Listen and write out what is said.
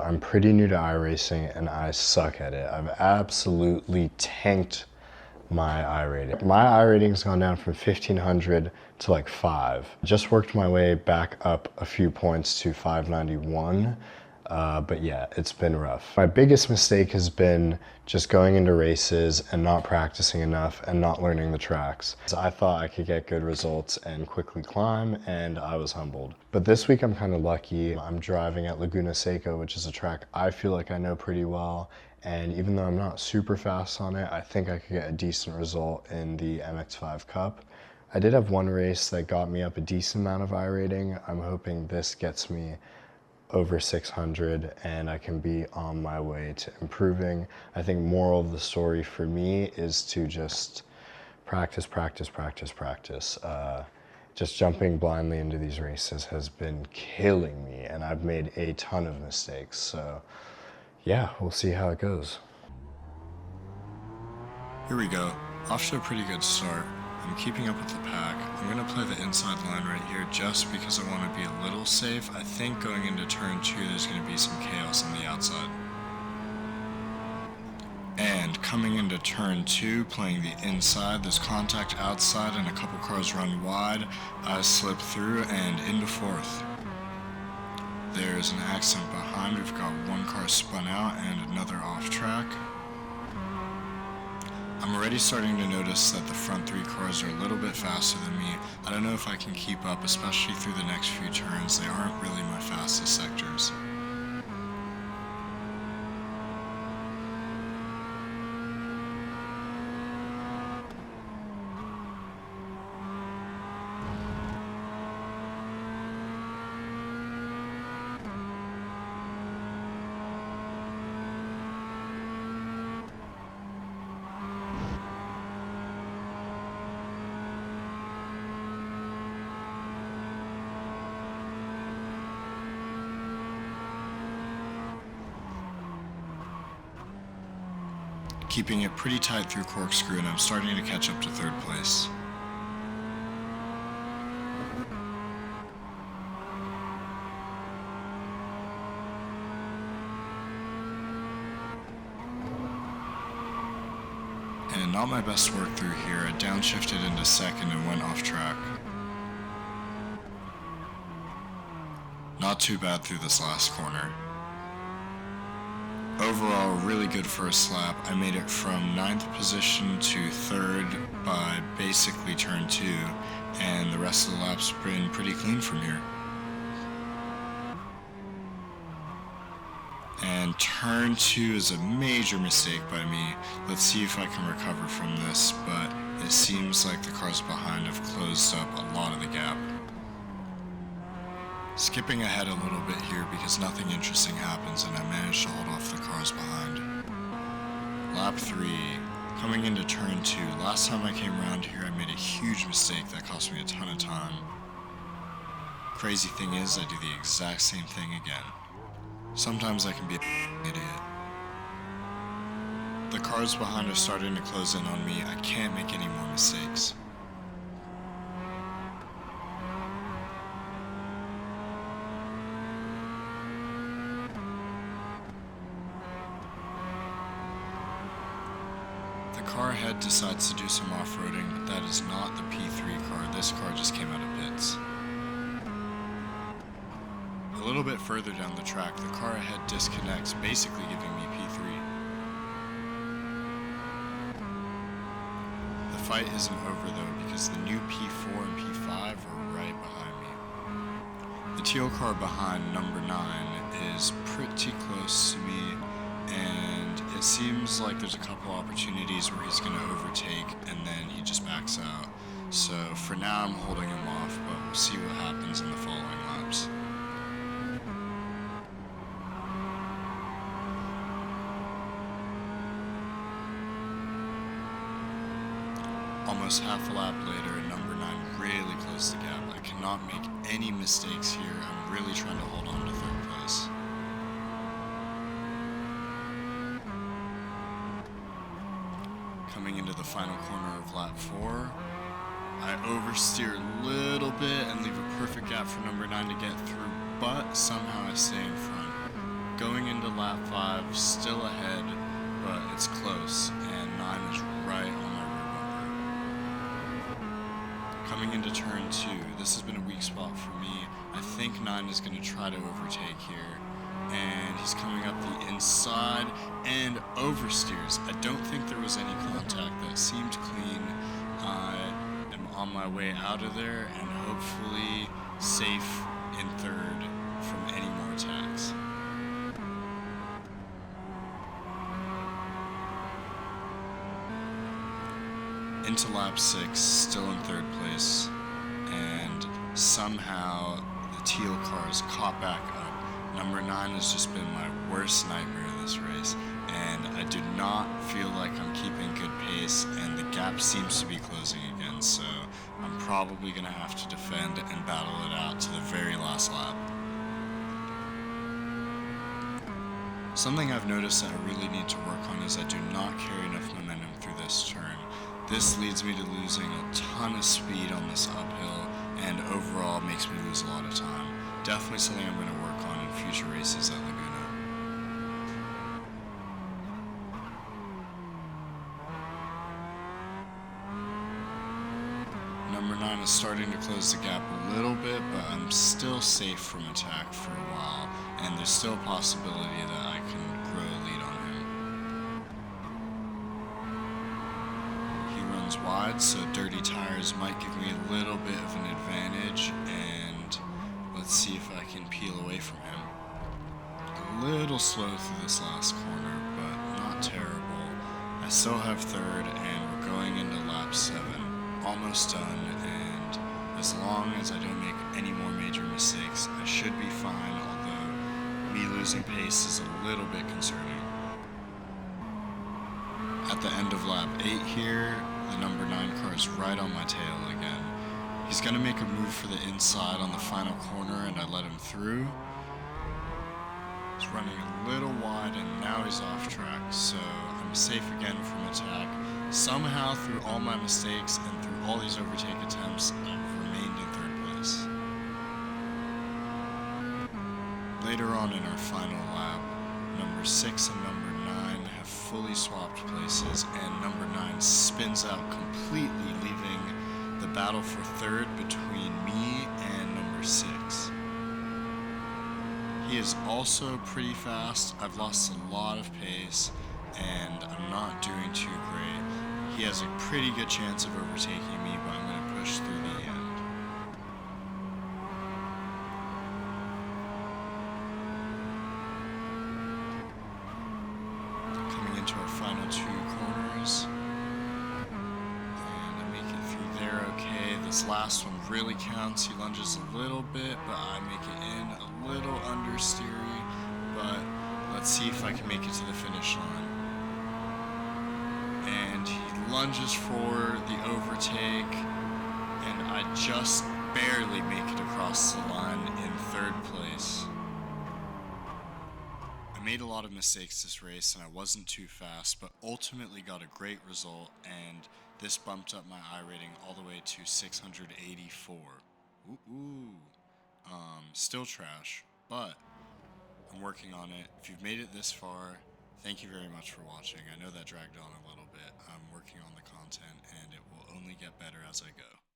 So I'm pretty new to iRacing and I suck at it. I've absolutely tanked my iRating. My iRating's gone down from 1500 to like 5. Just worked my way back up a few points to 591. But yeah, it's been rough. My biggest mistake has been just going into races and not practicing enough and not learning the tracks. So I thought I could get good results and quickly climb, and I was humbled. But this week I'm kind of lucky. I'm driving at Laguna Seca, which is a track I feel like I know pretty well. And even though I'm not super fast on it, I think I could get a decent result in the MX5 Cup. I did have one race that got me up a decent amount of iRating. I'm hoping this gets me over 600 and I can be on my way to improving. I think moral of the story for me is to just practice. Just jumping blindly into these races has been killing me and I've made a ton of mistakes. So yeah, we'll see how it goes. Here we go. Off to a pretty good start. I'm keeping up with the pack. I'm going to play the inside line right here just because I want to be a little safe. I think going into turn 2 there's going to be some chaos on the outside. And coming into turn 2, playing the inside, there's contact outside and a couple cars run wide. I slip through and into 4th. There's an accident behind. We've got one car spun out and another off track. I'm already starting to notice that the front 3 cars are a little bit faster than me. I don't know if I can keep up, especially through the next few turns. They aren't really my fastest sectors. Keeping it pretty tight through corkscrew, and I'm starting to catch up to 3rd place. And not my best work through here. I downshifted into 2nd and went off track. Not too bad through this last corner. Overall, really good first lap. I made it from 9th position to 3rd by basically turn 2, and the rest of the lap's been pretty clean from here. And turn 2 is a major mistake by me. Let's see if I can recover from this, but it seems like the cars behind have closed up a lot of the gap. Skipping ahead a little bit here because nothing interesting happens and I managed to hold off the cars behind. Lap 3, coming into turn 2. Last time I came around here I made a huge mistake that cost me a ton of time. Crazy thing is I do the exact same thing again. Sometimes I can be an idiot. The cars behind are starting to close in on me. I can't make any more mistakes. The car ahead decides to do some off-roading, but that is not the P3 car. This car just came out of pits. A little bit further down the track, the car ahead disconnects, basically giving me P3. The fight isn't over though, because the new P4 and P5 are right behind me. The teal car behind number 9 is pretty close to me, and it seems like there's a couple opportunities where he's going to overtake and then he just backs out. So for now I'm holding him off, but we'll see what happens in the following laps. Almost half a lap later, number 9 really closed the gap. I cannot make any mistakes here. I'm really trying to hold on to 3rd place. Coming into the final corner of lap 4, I oversteer a little bit and leave a perfect gap for number 9 to get through, but somehow I stay in front. Going into lap 5, still ahead, but it's close, and 9 is right on my rear bumper. Coming into turn 2, this has been a weak spot for me. I think 9 is going to try to overtake here, and he's coming up the inside and oversteers. I don't think there was any contact. That seemed clean. I am on my way out of there and hopefully safe in third from any more attacks. Into lap 6, still in third place, and somehow the teal cars caught back up. Number 9 has just been my worst nightmare in this race, and I do not feel like I'm keeping good pace, and the gap seems to be closing again, so I'm probably going to have to defend and battle it out to the very last lap. Something I've noticed that I really need to work on is I do not carry enough momentum through this turn. This leads me to losing a ton of speed on this uphill, and overall makes me lose a lot of time. Definitely something I'm going to work on in future races at Laguna. Number 9 is starting to close the gap a little bit, but I'm still safe from attack for a while, and there's still a possibility that I can grow a lead on him. He runs wide, so dirty tires might give me a little bit of an advantage, and let's see if I can peel away from him. A little slow through this last corner, but not terrible. I still have third, and we're going into lap 7. Almost done, and as long as I don't make any more major mistakes, I should be fine, although me losing pace is a little bit concerning. At the end of lap 8 here, the number 9 car is right on my tail again. He's going to make a move for the inside on the final corner, and I let him through. He's running a little wide, and now he's off track, so I'm safe again from attack. Somehow, through all my mistakes and through all these overtake attempts, I've remained in third place. Later on in our final lap, number 6 and number 9 have fully swapped places, and number 9 spins out completely, leaving the battle for third between me and number 6. He is also pretty fast. I've lost a lot of pace, and I'm not doing too great. He has a pretty good chance of overtaking me, but I'm going to push through the end. Coming into our final 2 corners, and I make it through there okay. This last one really counts. He lunges a little bit, but I make it in a little understeery, but let's see if I can make it to the finish line. And he lunges for the overtake, and I just barely make it across the line in third place. I made a lot of mistakes this race, and I wasn't too fast, but ultimately got a great result, and this bumped up my iRating all the way to 684. Still trash, but I'm working on it. If you've made it this far, thank you very much for watching. I know that dragged on a little bit. I'm working on the content, and it will only get better as I go.